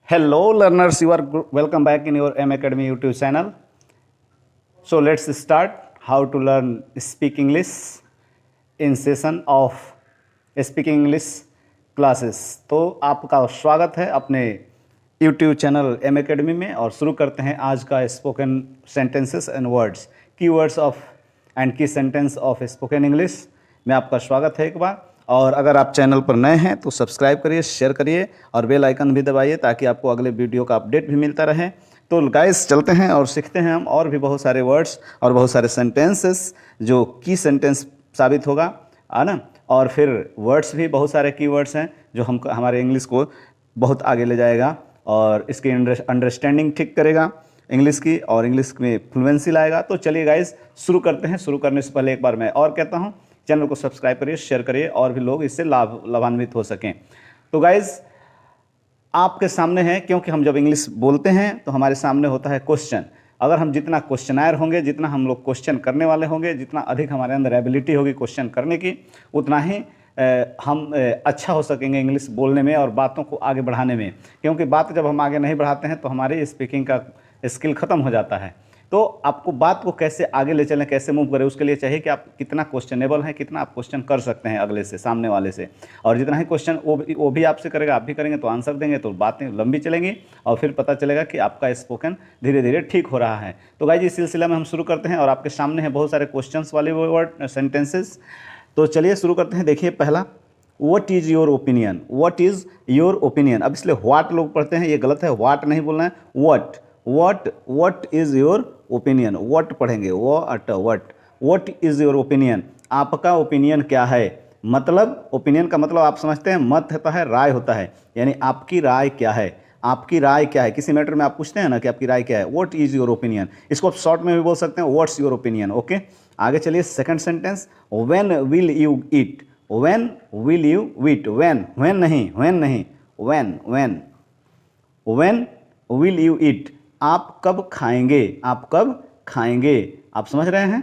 Hello learners, you are welcome back in your M Academy YouTube channel. So let's start how to learn speak English in session of speaking English classes. तो आपका स्वागत है अपने YouTube channel M Academy में और शुरू करते हैं आज का स्पोकन सेंटेंसेस एंड वर्ड्स की वर्ड्स ऑफ एंड की सेंटेंस ऑफ स्पोकन इंग्लिश में आपका स्वागत है एक बार। और अगर आप चैनल पर नए हैं तो सब्सक्राइब करिए, शेयर करिए और बेल आइकन भी दबाइए ताकि आपको अगले वीडियो का अपडेट भी मिलता रहे। तो गाइस चलते हैं और सीखते हैं हम और भी बहुत सारे वर्ड्स और बहुत सारे सेंटेंसेस जो की सेंटेंस साबित होगा, है ना। और फिर वर्ड्स भी बहुत सारे की वर्ड्स हैं जो हमारे इंग्लिश को बहुत आगे ले जाएगा और इसकी अंडरस्टैंडिंग ठीक करेगा इंग्लिश की और इंग्लिश में फ्लुएंसी लाएगा। तो चलिए गाइस शुरू करते हैं। शुरू करने से पहले एक बार मैं और कहता हूँ, चैनल को सब्सक्राइब करिए, शेयर करिए और भी लोग इससे लाभान्वित हो सकें। तो गाइज आपके सामने है, क्योंकि हम जब इंग्लिश बोलते हैं तो हमारे सामने होता है क्वेश्चन। अगर हम जितना क्वेश्चनायर होंगे, जितना हम लोग क्वेश्चन करने वाले होंगे, जितना अधिक हमारे अंदर एबिलिटी होगी क्वेश्चन करने की, उतना ही हम अच्छा हो सकेंगे इंग्लिश बोलने में और बातों को आगे बढ़ाने में। क्योंकि बात जब हम आगे नहीं बढ़ाते हैं तो हमारी स्पीकिंग का स्किल ख़त्म हो जाता है। तो आपको बात को कैसे आगे ले चलें, कैसे मूव करें, उसके लिए चाहिए कि आप कितना क्वेश्चनेबल हैं, कितना आप क्वेश्चन कर सकते हैं अगले से, सामने वाले से। और जितना ही क्वेश्चन वो भी आपसे करेगा, आप भी करेंगे तो आंसर देंगे तो बातें लंबी चलेंगी और फिर पता चलेगा कि आपका स्पोकन धीरे धीरे ठीक हो रहा है। तो गाइस इस सिलसिला में हम शुरू करते हैं और आपके सामने है बहुत सारे क्वेश्चंस वाले वर्ड सेंटेंसेस। तो चलिए शुरू करते हैं। देखिए पहला, what is your opinion. What is your opinion. अब इसलिए व्हाट लोग पढ़ते हैं, ये गलत है, व्हाट नहीं बोलना है, what is your opinion. What पढ़ेंगे, व्हाट इज़ योर ओपिनियन। आपका ओपिनियन क्या है। मतलब ओपिनियन का मतलब आप समझते हैं, मत होता है, राय होता है, यानी आपकी राय क्या है। आपकी राय क्या है, किसी मैटर में आप पूछते हैं ना कि आपकी राय क्या है, व्हाट इज़ योर ओपिनियन। इसको आप शॉर्ट में भी बोल सकते हैं, व्हाट्स योर ओपिनियन। ओके, आगे चलिए will sentence, when will you eat. When will you eat. When नहीं, व्हेन विल यू ईट। आप कब खाएंगे, आप कब खाएंगे। आप समझ रहे हैं,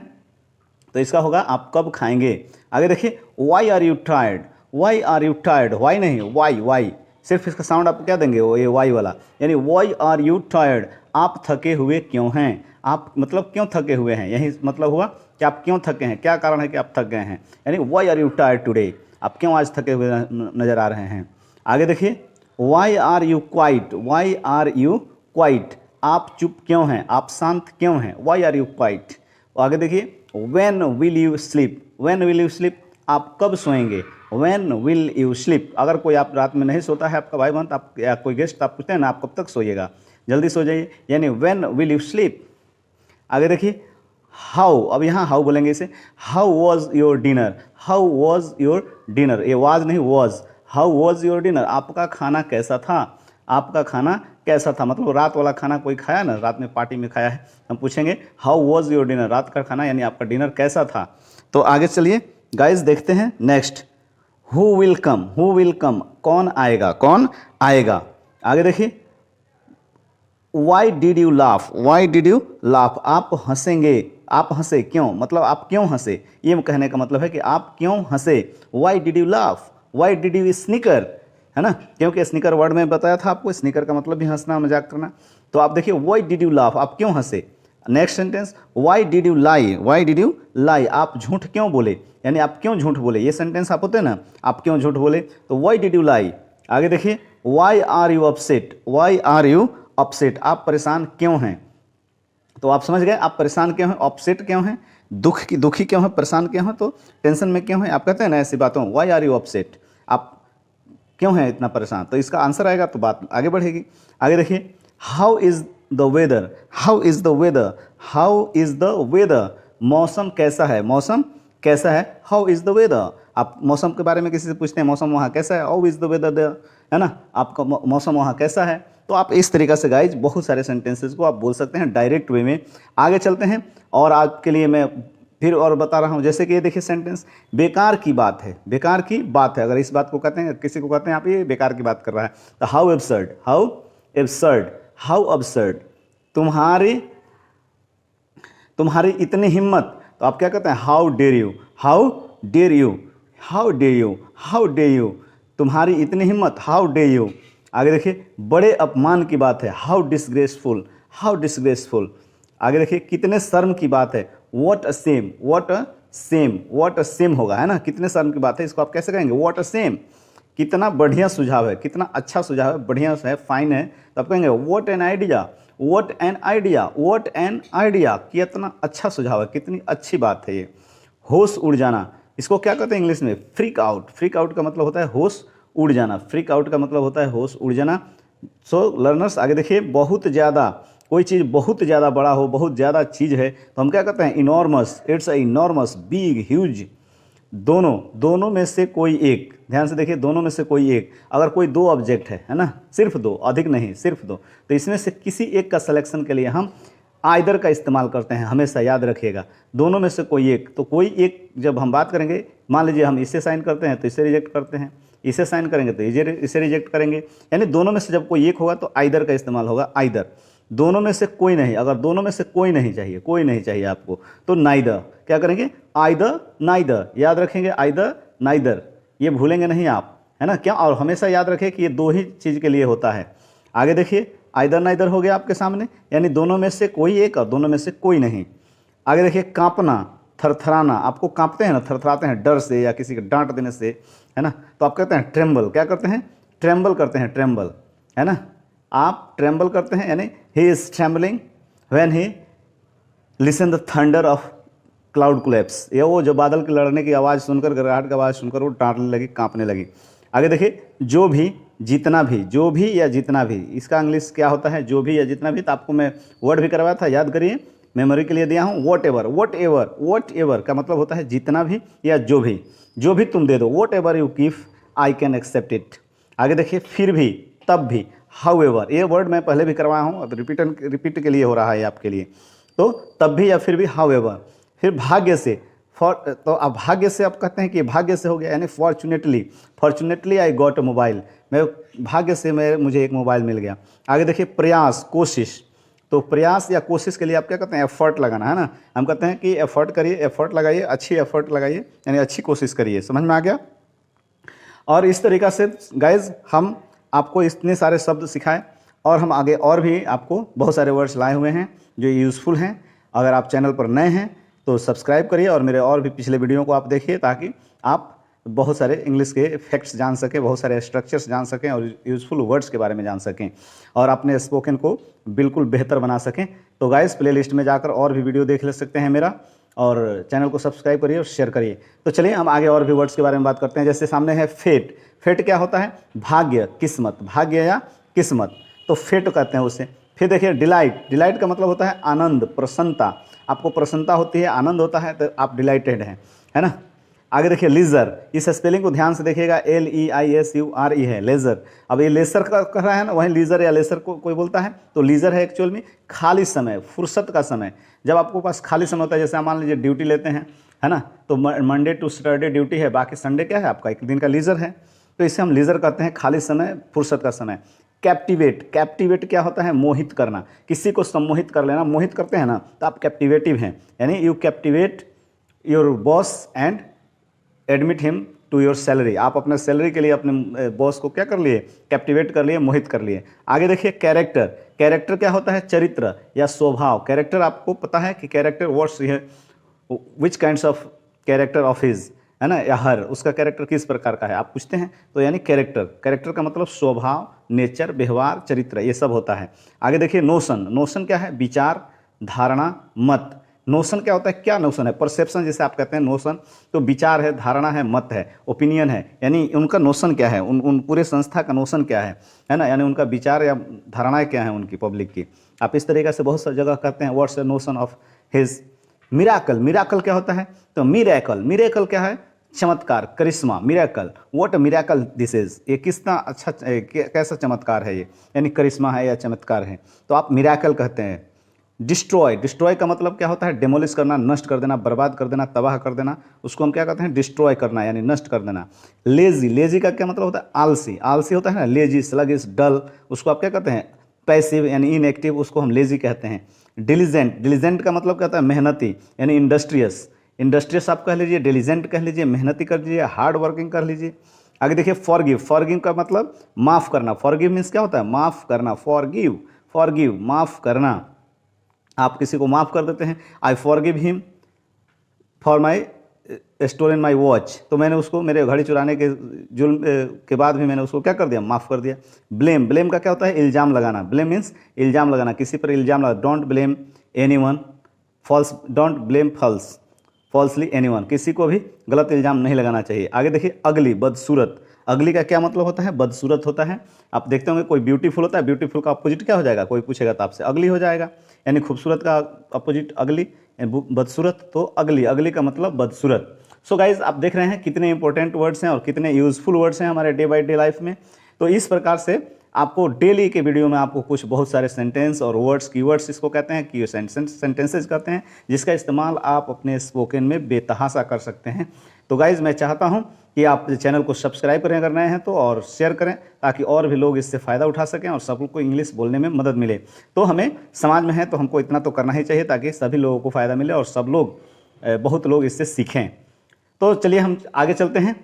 तो इसका होगा आप कब खाएंगे। आगे देखिए, why are you tired. Why are you tired, why नहीं, वाई। सिर्फ इसका साउंड आप क्या देंगे, वो ये वाई वाला, यानी वाई आर यू टायर्ड। आप थके हुए क्यों हैं। आप मतलब क्यों थके हुए हैं, यही मतलब हुआ कि आप क्यों थके हैं, क्या कारण है कि आप थक गए हैं। यानी why are you tired today, आप क्यों आज थके हुए नजर आ रहे हैं। आगे देखिए, why are you quiet. Why are you quiet, आप चुप क्यों हैं, आप शांत क्यों हैं, वाई आर यू क्वाइट। आगे देखिए, when will you sleep. When will you sleep, आप कब सोएंगे, व्हेन विल यू स्लीप। अगर कोई आप रात में नहीं सोता है, आपका भाई बहन, आप या कोई गेस्ट, आप पूछते हैं ना आप कब तक सोइएगा, जल्दी सो जाइए, यानी व्हेन विल यू स्लीप। आगे देखिए, हाउ। अब यहाँ हाउ बोलेंगे इसे, how was your dinner. How was your dinner, ये वाज नहीं, was. How was your dinner, आपका खाना कैसा था। आपका खाना कैसा था मतलब रात वाला खाना कोई खाया ना, रात में पार्टी में खाया है, हम पूछेंगे हाउ वॉज योर डिनर, रात का खाना यानी आपका डिनर कैसा था। तो आगे चलिए गाइस देखते हैं next, who will come. Who will come, कौन आएगा, कौन आएगा। आगे देखिए, why did you laugh. Why did you laugh, आप हंसेंगे, आप हंसे क्यों, मतलब आप क्यों हंसे, ये कहने का मतलब है कि आप क्यों हंसे। Why did you laugh. Why did you sneaker, है ना, क्योंकि स्निकर वर्ड में बताया था आपको, स्निकर का मतलब भी हंसना, मजाक करना। तो आप देखिए, वाई डिड यू लाफ, आप क्यों हंसे। Next sentence, why did you lie. Why did you lie, आप झूठ क्यों बोले, यानी आप क्यों झूठ बोले। ये सेंटेंस आप होते हैं ना, आप क्यों झूठ बोले, तो वाई डिड यू लाई। आगे देखिए, why are you upset. Why are you upset, आप परेशान क्यों हैं। तो आप समझ गए, आप परेशान क्यों हैं, अपसेट क्यों हैं, दुखी क्यों हैं, परेशान क्यों हैं, तो टेंशन में क्यों हैं। आप कहते हैं ना ऐसी बातों, वाई आर यू अपसेट, आप क्यों है इतना परेशान, तो इसका आंसर आएगा तो बात आगे बढ़ेगी। आगे देखिए, how is the weather. How is the weather. How is the weather, मौसम कैसा है, मौसम कैसा है। हाउ इज़ द वेदर, आप मौसम के बारे में किसी से पूछते हैं, मौसम वहाँ कैसा है, how is the weather there, है ना, आपका मौसम वहाँ कैसा है। तो आप इस तरीक़ा से गाइज बहुत सारे सेंटेंसेस को आप बोल सकते हैं डायरेक्ट वे में। आगे चलते हैं और आपके लिए मैं फिर और बता रहा हूँ, जैसे कि ये देखिए सेंटेंस, बेकार की बात है। बेकार की बात है, अगर इस बात को कहते हैं, किसी को कहते हैं आप ये बेकार की बात कर रहा है, तो how absurd. How absurd, how absurd, तुम्हारी इतनी हिम्मत, तो आप क्या कहते हैं, how dare you. How dare you, how dare you, how dare you, तुम्हारी इतनी हिम्मत, हाउ डेयर यू। आगे देखिए बड़े अपमान की बात है, हाउ डिसग्रेसफुल, हाउ डिसग्रेसफुल। आगे देखिए कितने शर्म की बात है, what a same, what a same, what a same होगा, है ना, कितने शर्म की बात है, इसको आप कैसे कहेंगे, व्हाट अ सेम। कितना बढ़िया सुझाव है, कितना अच्छा सुझाव है, बढ़िया है, फाइन है, तो आप कहेंगे what an idea, what an idea, what an idea, कितना अच्छा सुझाव है, कितनी अच्छी बात है ये। होश उड़ जाना, इसको क्या कहते हैं इंग्लिश में, फ्रीक आउट। फ्रीक आउट का मतलब होता है होश उड़ जाना, फ्रीक आउट का मतलब होता है होश उड़ जाना। सो लर्नर्स आगे देखिए, बहुत ज़्यादा, कोई चीज़ बहुत ज़्यादा बड़ा हो, बहुत ज़्यादा चीज़ है तो हम क्या कहते हैं, enormous, it's a enormous, big, huge. दोनों, दोनों में से कोई एक, ध्यान से देखिए, दोनों में से कोई एक, अगर कोई दो ऑब्जेक्ट है ना, सिर्फ दो, अधिक नहीं, सिर्फ दो, तो इसमें से किसी एक का सिलेक्शन के लिए हम आइदर का इस्तेमाल करते हैं, हमेशा याद रखिएगा, दोनों में से कोई एक। तो कोई एक जब हम बात करेंगे, मान लीजिए हम इसे साइन करते हैं तो इसे रिजेक्ट करते हैं, इसे साइन करेंगे तो इसे रिजेक्ट करेंगे, यानी दोनों में से जब कोई एक होगा तो आइदर का इस्तेमाल होगा, आइदर। दोनों में से कोई नहीं, अगर दोनों में से कोई नहीं चाहिए, कोई नहीं चाहिए आपको, तो नाइदर, क्या करेंगे, आइदर नाइदर, याद रखेंगे, आइदर नाइदर, ये भूलेंगे नहीं आप, है ना, क्या, और हमेशा याद रखें कि ये दो ही चीज़ के लिए होता है। आगे देखिए, आइदर नाइदर हो गया आपके सामने, यानी दोनों में से कोई एक और दोनों में से कोई नहीं। आगे देखिए, कांपना, थरथराना, आपको कांपते हैं ना, थरथराते हैं डर से या किसी के डांट देने से, है ना, तो आप कहते हैं ट्रेम्बल, क्या करते हैं, ट्रेम्बल करते हैं, ट्रेम्बल, है ना, आप ट्रेम्बल करते हैं, यानी he is trembling when he listen the thunder of cloud collapse, ये वो जो बादल के लड़ने की आवाज़ सुनकर, गड़गड़ाहट की आवाज़ सुनकर वो डांटने लगी, कांपने लगी। आगे देखिए, जो भी, जितना भी, जो भी या जितना भी, इसका इंग्लिश क्या होता है, जो भी या जितना भी, तो आपको मैं वर्ड भी करवाया था, याद करिए, मेमोरी के लिए दिया हूँ, what ever, what ever, what ever का मतलब होता है जितना भी या जो भी तुम दे दो, whatever you give I can accept it. आगे देखिए, फिर भी, तब भी, हाउ एवर, ये वर्ड मैं पहले भी करवाया हूँ, अब रिपीट के लिए हो रहा है आपके लिए, तो तब भी या फिर भी, हाउ एवर। फिर भाग्य से, तो अब भाग्य से आप कहते हैं कि भाग्य से हो गया, यानी fortunately, fortunately I got a mobile, मैं भाग्य से मुझे एक मोबाइल मिल गया। आगे देखिए, प्रयास, कोशिश, तो प्रयास या कोशिश के लिए आप क्या कहते हैं, एफर्ट लगाना, है ना, हम कहते हैं कि एफर्ट करिए, एफर्ट लगाइए, अच्छी एफर्ट लगाइए, यानी अच्छी कोशिश करिए, समझ में आ गया। और इस तरीक़ा से गाइज हम आपको इतने सारे शब्द सिखाए, और हम आगे और भी आपको बहुत सारे वर्ड्स लाए हुए हैं जो यूज़फुल हैं। अगर आप चैनल पर नए हैं तो सब्सक्राइब करिए और मेरे और भी पिछले वीडियो को आप देखिए, ताकि आप बहुत सारे इंग्लिश के फैक्ट्स जान सकें, बहुत सारे स्ट्रक्चर्स जान सकें और यूज़फुल वर्ड्स के बारे में जान सकें, और अपने स्पोकन को बिल्कुल बेहतर बना सकें। तो गाइस, प्लेलिस्ट में जाकर और भी वीडियो देख ले सकते हैं मेरा, और चैनल को सब्सक्राइब करिए और शेयर करिए। तो चलिए हम आगे और भी वर्ड्स के बारे में बात करते हैं। जैसे सामने है फेट, फेट क्या होता है, भाग्य, किस्मत, भाग्य या किस्मत, तो फेट कहते हैं उसे। फिर देखिए, डिलाइट, डिलाइट का मतलब होता है आनंद, प्रसन्नता, आपको प्रसन्नता होती है, आनंद होता है, तो आप डिलाइटेड हैं, है ना। आगे देखिए, लीजर, इस स्पेलिंग को ध्यान से देखिएगा, LEISURE है, लेजर। अब ये लेसर का कह रहा है ना, वहीं लीजर या लेसर को कोई बोलता है, तो लीजर है एक्चुअल में खाली समय, फुर्सत का समय, जब आपको पास खाली समय होता है, जैसे आप मान लीजिए ड्यूटी लेते हैं, है ना, तो मंडे टू सैटरडे ड्यूटी है, बाकी संडे क्या है आपका, एक दिन का लीजर है, तो इसे हम लीजर कहते हैं, खाली समय, फुर्सत का समय। कैप्टिवेट, कैप्टिवेट क्या होता है, मोहित करना, किसी को सम्मोहित कर लेना, मोहित करते हैं ना, तो आप कैप्टिवेटिव हैं, यानी you captivate your boss and admit him to your salary, आप अपने सैलरी के लिए अपने बॉस को क्या कर लिए, कैप्टिवेट कर लिए, मोहित कर लिए। आगे देखिए, कैरेक्टर, कैरेक्टर क्या होता है, चरित्र या स्वभाव। कैरेक्टर आपको पता है कि कैरेक्टर वर्ड्स है, which kinds of character of his, है ना, या हर, उसका कैरेक्टर किस प्रकार का है आप पूछते हैं, तो यानी कैरेक्टर, कैरेक्टर का मतलब स्वभाव, नेचर, व्यवहार, चरित्र, ये सब होता है। आगे देखिए, नोशन, नोशन क्या है, विचार, धारणा, मत। नोशन क्या होता है, क्या नोशन है, परसेप्शन जिसे आप कहते हैं नोशन, तो विचार है, धारणा है, मत है, ओपिनियन है, यानी उनका नोशन क्या है, उन पूरे संस्था का नोशन क्या है ना, यानी उनका विचार या धारणाएं क्या है उनकी पब्लिक की। आप इस तरीके से बहुत सारी जगह कहते हैं what's the notion of his. Miracle, miracle क्या होता है, तो मिरेकल, मिरेकल क्या है, चमत्कार, करिश्मा, miracle, what miracle this is, ये कितना अच्छा, कैसा चमत्कार है ये, यानी करिश्मा है या चमत्कार है, तो आप मिरेकल कहते हैं। डिस्ट्रॉय, डिस्ट्रॉय का मतलब क्या होता है, डेमोलिश करना, नष्ट कर देना, बर्बाद कर देना, तबाह कर देना, उसको हम क्या कहते हैं, डिस्ट्रॉय करना, यानी नष्ट कर देना। लेजी, लेजी का क्या मतलब होता है, आलसी, आलसी होता है ना, लेजी, स्लगिश, डल, उसको आप क्या कहते हैं, पैसिव यानी इनएक्टिव, उसको हम लेजी कहते हैं। डिलीजेंट, डिलीजेंट का मतलब क्या होता है, मेहनती, यानी इंडस्ट्रियस, इंडस्ट्रियस आप कह लीजिए, डिलीजेंट कह लीजिए, मेहनती कर लीजिए, हार्ड वर्किंग कर लीजिए। आगे देखिए फॉरगिव, फॉरगिव का मतलब माफ़ करना, फॉरगिव मीन्स क्या होता है, माफ़ करना, फॉरगिव, फॉरगिव माफ़ करना, आप किसी को माफ़ कर देते हैं। I forgive him for my stolen my watch, तो मैंने उसको मेरे घड़ी चुराने के जुल्म के बाद भी मैंने उसको क्या कर दिया, माफ़ कर दिया। ब्लेम, ब्लेम का क्या होता है, इल्ज़ाम लगाना, ब्लेम मीन्स इल्ज़ाम लगाना, किसी पर इल्ज़ाम लगा, don't blame anyone false, don't blame falsely anyone, किसी को भी गलत इल्ज़ाम नहीं लगाना चाहिए। आगे देखिए अगली, बदसूरत, अगली का क्या मतलब होता है, बदसूरत होता है। आप देखते होंगे कोई ब्यूटीफुल होता है, ब्यूटीफुल का अपोजिट क्या हो जाएगा, कोई पूछेगा तो आपसे अगली हो जाएगा, यानी खूबसूरत का अपोजिट अगली, बदसूरत तो अगली, अगली का मतलब बदसूरत। सो गाइज आप देख रहे हैं कितने इंपॉर्टेंट वर्ड्स हैं और कितने यूजफुल वर्ड्स हैं हमारे डे बाय डे लाइफ में। तो इस प्रकार से आपको डेली के वीडियो में आपको कुछ बहुत सारे सेंटेंस और वर्ड्स, कीवर्ड्स इसको कहते हैं, की सेंटेंसेज कहते हैं, जिसका इस्तेमाल आप अपने स्पोकन में बेतहाशा कर सकते हैं। तो गाइज मैं चाहता हूं कि आप चैनल को सब्सक्राइब करें अगर नए हैं तो, और शेयर करें ताकि और भी लोग इससे फ़ायदा उठा सकें और सब को इंग्लिश बोलने में मदद मिले। तो हमें समाज में है तो हमको इतना तो करना ही चाहिए ताकि सभी लोगों को फ़ायदा मिले और सब लोग, बहुत लोग इससे सीखें। तो चलिए हम आगे चलते हैं।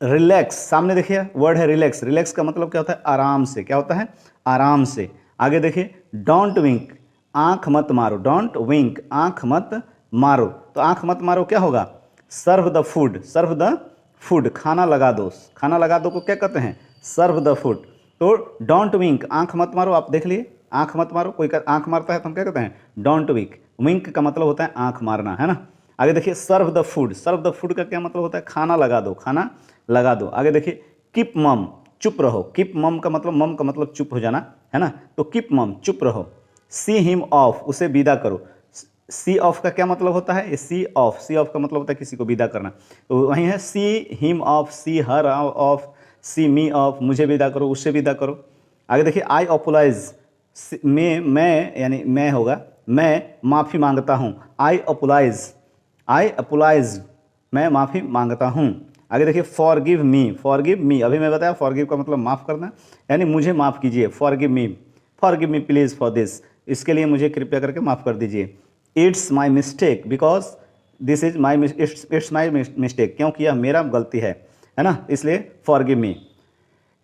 रिलैक्स, सामने देखिए वर्ड है रिलैक्स, रिलैक्स का मतलब क्या होता है, आराम से, क्या होता है, आराम से। आगे देखिए डोंट विंक, आंख मत मारो, डोंट विंक, आंख मत मारो, तो आंख मत मारो क्या होगा, serve the food, serve the food, खाना लगा दो, खाना लगा दो को क्या कहते हैं, सर्व द फूड। तो डोंट विंक, आंख मत मारो, आप देख लिए आंख मत मारो, कोई आंख मारता है तो हम क्या कहते हैं, डोंट विंक, विंक का मतलब होता है आंख मारना, है ना। आगे देखिए serve the food, serve the food का क्या मतलब होता है, खाना लगा दो, खाना लगा दो। आगे देखिए कीप मम, चुप रहो, कीप मम का मतलब, मम का मतलब चुप हो जाना, है ना, तो कीप मम, चुप रहो। सी हिम ऑफ, उसे विदा करो, सी ऑफ का क्या मतलब होता है, सी ऑफ, सी ऑफ का मतलब होता है किसी को विदा करना, तो वहीं है see him off, see her off, see me off, मुझे विदा करो, उससे विदा करो। आगे देखिए आई अपोलाइज, मैं यानी मैं होगा, मैं माफ़ी मांगता हूँ, आई अपोलाइज, आई अपोलाइज, मैं माफ़ी मांगता हूँ। आगे देखिए फॉरगिव मी, अभी मैं बताया फॉरगिव का मतलब माफ़ करना, यानी मुझे माफ़ कीजिए, forgive me please for this, इसके लिए मुझे कृपया करके माफ़ कर दीजिए। It's my mistake because this is my, it's my mistake, क्योंकि यह मेरा गलती है ना, इसलिए forgive me.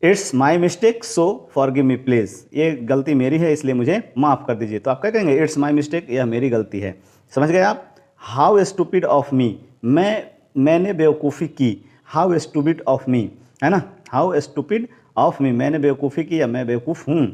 It's my mistake so forgive me please, ये गलती मेरी है इसलिए मुझे माफ़ कर दीजिए। तो आप क्या कहेंगे, इट्स माई मिस्टेक, यह मेरी गलती है, समझ गए आप। हाउ स्टूपिड ऑफ मी, मैंने बेवकूफ़ी की, हाउ स्टूपिड ऑफ मी, है ना, हाउ स्टूपिड ऑफ मी, मैंने बेवकूफ़ी की या मैं बेवकूफ़ हूँ।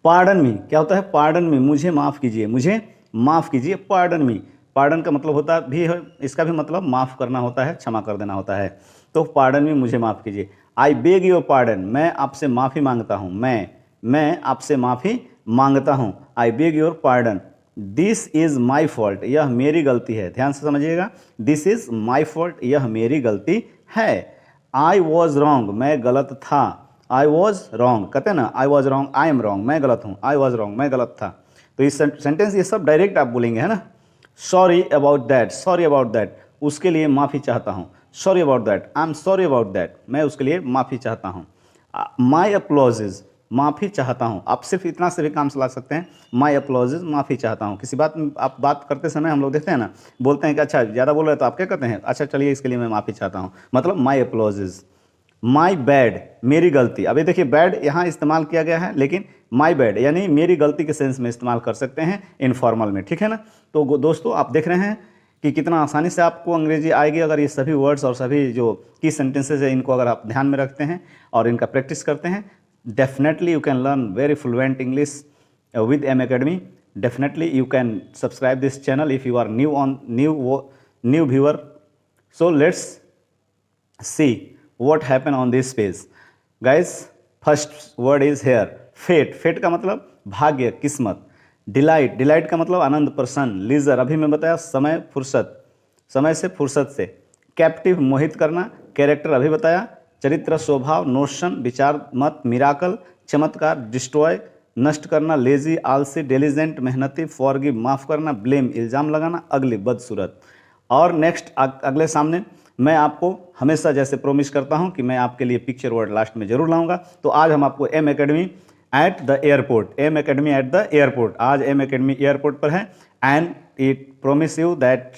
पार्डन मी, क्या होता है, पार्डन मी, मुझे माफ़ कीजिए, मुझे माफ़ कीजिए, पार्डन मी, पार्डन का मतलब होता भी है, इसका भी मतलब माफ़ करना होता है, क्षमा कर देना होता है, तो पार्डन मी, मुझे माफ़ कीजिए। आई बेग योर पार्डन, मैं आपसे माफ़ी मांगता हूँ, मैं आपसे माफ़ी मांगता हूँ, I beg your pardon. This is my fault, यह मेरी गलती है, ध्यान से समझिएगा, दिस इज़ माई फॉल्ट, यह मेरी गलती है। आई वॉज रॉन्ग, मैं गलत था, आई वॉज रॉन्ग, कहते हैं ना, I was wrong, I am wrong, मैं गलत हूँ, आई वॉज रॉन्ग, मैं गलत था। तो इस सेंटेंस ये सब डायरेक्ट आप बोलेंगे, है ना। Sorry about that, sorry about that, उसके लिए माफ़ी चाहता हूँ, sorry about that, I am sorry about that, मैं उसके लिए माफ़ी चाहता हूँ। माई अप्लॉजेज, माफ़ी चाहता हूँ, आप सिर्फ इतना से भी काम चला सकते हैं, माई अप्लॉजेज, माफ़ी चाहता हूँ। किसी बात में आप बात करते समय हम लोग देखते हैं ना, बोलते हैं कि अच्छा ज़्यादा बोल रहे हैं तो आप क्या कहते हैं, अच्छा चलिए इसके लिए मैं माफ़ी चाहता हूँ, मतलब माई अप्लॉजेज। माई बैड, मेरी गलती, अभी देखिए बैड यहाँ इस्तेमाल किया गया है, लेकिन माई बैड यानी मेरी गलती के सेंस में इस्तेमाल कर सकते हैं इनफॉर्मल में, ठीक है ना। तो दोस्तों आप देख रहे हैं कि कितना आसानी से आपको अंग्रेजी आएगी अगर ये सभी वर्ड्स और सभी जो की सेंटेंसेज है इनको अगर आप ध्यान में रखते हैं और इनका प्रैक्टिस करते हैं। Definitely you can learn very fluent English with M Academy. Definitely you can subscribe this channel if you are new viewer. So let's see what happen on this page. Guys, first word is here, fate. Fate का मतलब भाग्य, किस्मत। Delight, delight का मतलब आनंद, प्रसन्न। Leisure, अभी मैं बताया समय, फुर्सत, समय से, फुर्सत से। कैप्टिव, मोहित करना। कैरेक्टर, अभी बताया। चरित्र, स्वभाव। नोशन, विचार, मत। मिराकल, चमत्कार। डिस्ट्रॉय, नष्ट करना। लेजी, आलसी। डिलीजेंट, मेहनती। फॉरगिव, माफ़ करना। ब्लेम, इल्ज़ाम लगाना। अगली, बदसूरत। और नेक्स्ट अगले सामने मैं आपको हमेशा जैसे प्रोमिस करता हूं कि मैं आपके लिए पिक्चर वर्ड लास्ट में जरूर लाऊंगा। तो आज हम आपको M academy at the airport, M academy at the airport, आज एम एकेडमी एयरपोर्ट पर है। And it promise you that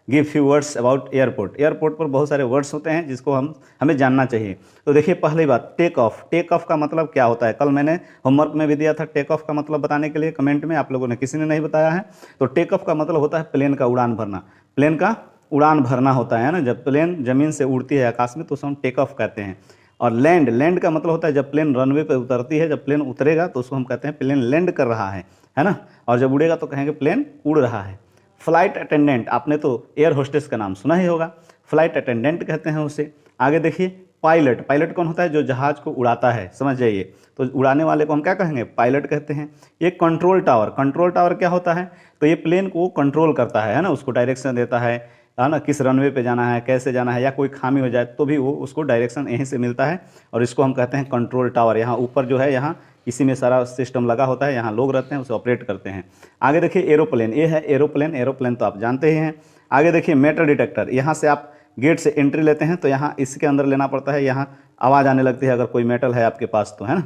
give few words about airport. Airport पर बहुत सारे वर्ड्स होते हैं जिसको हमें जानना चाहिए। तो देखिए पहली बात, टेक ऑफ। टेक ऑफ का मतलब क्या होता है? कल मैंने होमवर्क में भी दिया था टेक ऑफ का मतलब बताने के लिए, कमेंट में आप लोगों ने किसी ने नहीं बताया है। तो टेक ऑफ का मतलब होता है प्लेन का उड़ान भरना। प्लेन का उड़ान भरना होता है ना, जब प्लेन ज़मीन से उड़ती है आकाश में तो उसे हम टेक ऑफ कहते हैं। और लैंड, लैंड का मतलब होता है जब प्लेन रनवे पे उतरती है, जब प्लेन उतरेगा तो उसको हम कहते हैं प्लेन लैंड कर रहा है ना। और जब उड़ेगा तो कहेंगे प्लेन उड़ रहा है। फ्लाइट अटेंडेंट, आपने तो एयर होस्टेस का नाम सुना ही होगा, फ्लाइट अटेंडेंट कहते हैं उसे। आगे देखिए पायलट। पायलट कौन होता है? जो जहाज़ को उड़ाता है, समझ जाइए। तो उड़ाने वाले को हम क्या कहेंगे? पायलट कहते हैं। ये कंट्रोल टावर। कंट्रोल टावर क्या होता है? तो ये प्लेन को कंट्रोल करता है ना, उसको डायरेक्शन देता है ना, किस रनवे पे जाना है, कैसे जाना है, या कोई खामी हो जाए तो भी वो उसको डायरेक्शन यहीं से मिलता है। और इसको हम कहते हैं कंट्रोल टावर। यहाँ ऊपर जो है, यहाँ इसी में सारा सिस्टम लगा होता है, यहाँ लोग रहते हैं, उसे ऑपरेट करते हैं। आगे देखिए एरोप्लेन। ये है एरोप्लेन। एरोप्लेन तो आप जानते ही हैं। आगे देखिए मेटल डिटेक्टर। यहाँ से आप गेट से एंट्री लेते हैं तो यहाँ इसके अंदर लेना पड़ता है, यहाँ आवाज़ आने लगती है अगर कोई मेटल है आपके पास तो, है ना।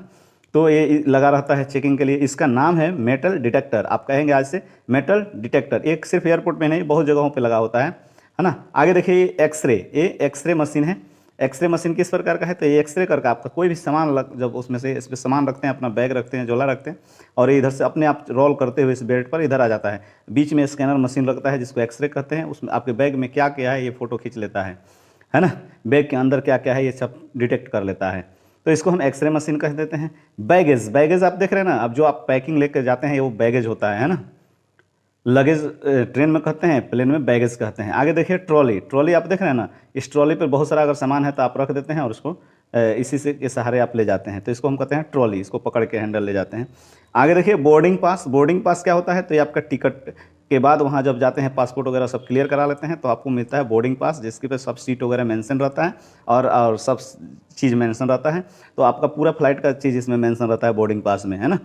तो ये लगा रहता है चेकिंग के लिए। इसका नाम है मेटल डिटेक्टर। आप कहेंगे आज से मेटल डिटेक्टर। एक सिर्फ एयरपोर्ट में नहीं, बहुत जगहों पे लगा होता है ना। आगे देखिए ये एक्सरे। ये एक्सरे मशीन है। एक्सरे मशीन किस प्रकार का है? तो ये एक्सरे करके आपका कोई भी सामान जब उसमें से इस पर सामान रखते हैं, अपना बैग रखते हैं, झोला रखते हैं, और ये इधर से अपने आप रोल करते हुए इस बेड पर इधर आ जाता है। बीच में स्कैनर मशीन लगता है जिसको एक्सरे कहते हैं। उसमें आपके बैग में क्या क्या है ये फ़ोटो खींच लेता है ना। बैग के अंदर क्या क्या है ये सब डिटेक्ट कर लेता है। तो इसको हम एक्सरे मशीन कह देते हैं। बैगेज। बैगेज आप देख रहे हैं ना, अब जो आप पैकिंग लेकर जाते हैं वो बैगेज होता है ना। लगेज ट्रेन में कहते हैं, प्लेन में बैगेज कहते हैं। आगे देखिए ट्रॉली। ट्रॉली आप देख रहे हैं ना, इस ट्रॉली पर बहुत सारा अगर सामान है तो आप रख देते हैं और उसको इसी से के सहारे आप ले जाते हैं, तो इसको हम कहते हैं ट्रॉली। इसको पकड़ के हैंडल ले जाते हैं। आगे देखिए बोर्डिंग पास। बोर्डिंग पास क्या होता है? तो ये आपका टिकट के बाद वहाँ जब जाते हैं, पासपोर्ट वगैरह सब क्लियर करा लेते हैं तो आपको मिलता है बोर्डिंग पास, जिसके पे सब सीट वगैरह मेंशन रहता है और सब चीज़ मेंशन रहता है। तो आपका पूरा फ्लाइट का चीज़ इसमें मेंशन रहता है बोर्डिंग पास में, है ना।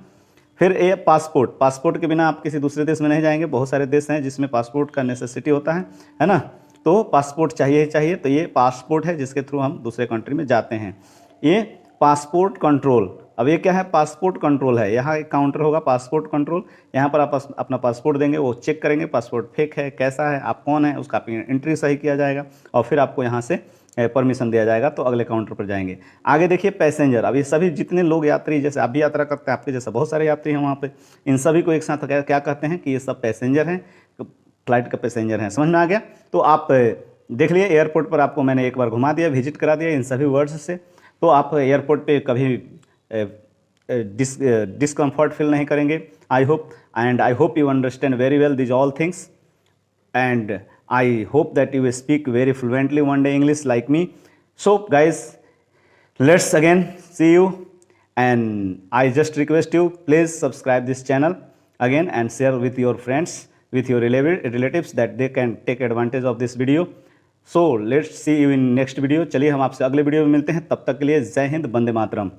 फिर ये पासपोर्ट। पासपोर्ट के बिना आप किसी दूसरे देश में नहीं जाएंगे। बहुत सारे देश हैं जिसमें पासपोर्ट का नेसेसिटी होता है ना। तो पासपोर्ट चाहिए ही चाहिए। तो ये पासपोर्ट है जिसके थ्रू हम दूसरे कंट्री में जाते हैं। ये पासपोर्ट कंट्रोल। अब ये क्या है? पासपोर्ट कंट्रोल है। यहाँ एक काउंटर होगा पासपोर्ट कंट्रोल। यहाँ पर आप अपना पासपोर्ट देंगे, वो चेक करेंगे पासपोर्ट फेक है, कैसा है, आप कौन है, उसका एंट्री सही किया जाएगा और फिर आपको यहाँ से परमिशन दिया जाएगा तो अगले काउंटर पर जाएंगे। आगे देखिए पैसेंजर। अब ये सभी जितने लोग यात्री, जैसे आप भी यात्रा करते हैं, आपके जैसे बहुत सारे यात्री हैं वहाँ पे, इन सभी को एक साथ क्या कहते हैं कि ये सब पैसेंजर हैं, फ्लाइट का पैसेंजर हैं। समझ में आ गया? तो आप देख लिए एयरपोर्ट पर आपको मैंने एक बार घुमा दिया, विजिट करा दिया इन सभी वर्ड्स से। तो आप एयरपोर्ट पे कभी डिस्कम्फर्ट फील नहीं करेंगे। I hope you understand very well this all things, and I hope that you will speak very fluently one day English like me. So guys, let's again see you, and I just request you, please subscribe this channel again and share with your friends, with your relatives, that they can take advantage of this video. So let's see you in next video. चलिए हम आपसे अगले video में मिलते हैं, तब तक के लिए जय हिंद, वंदे मातरम।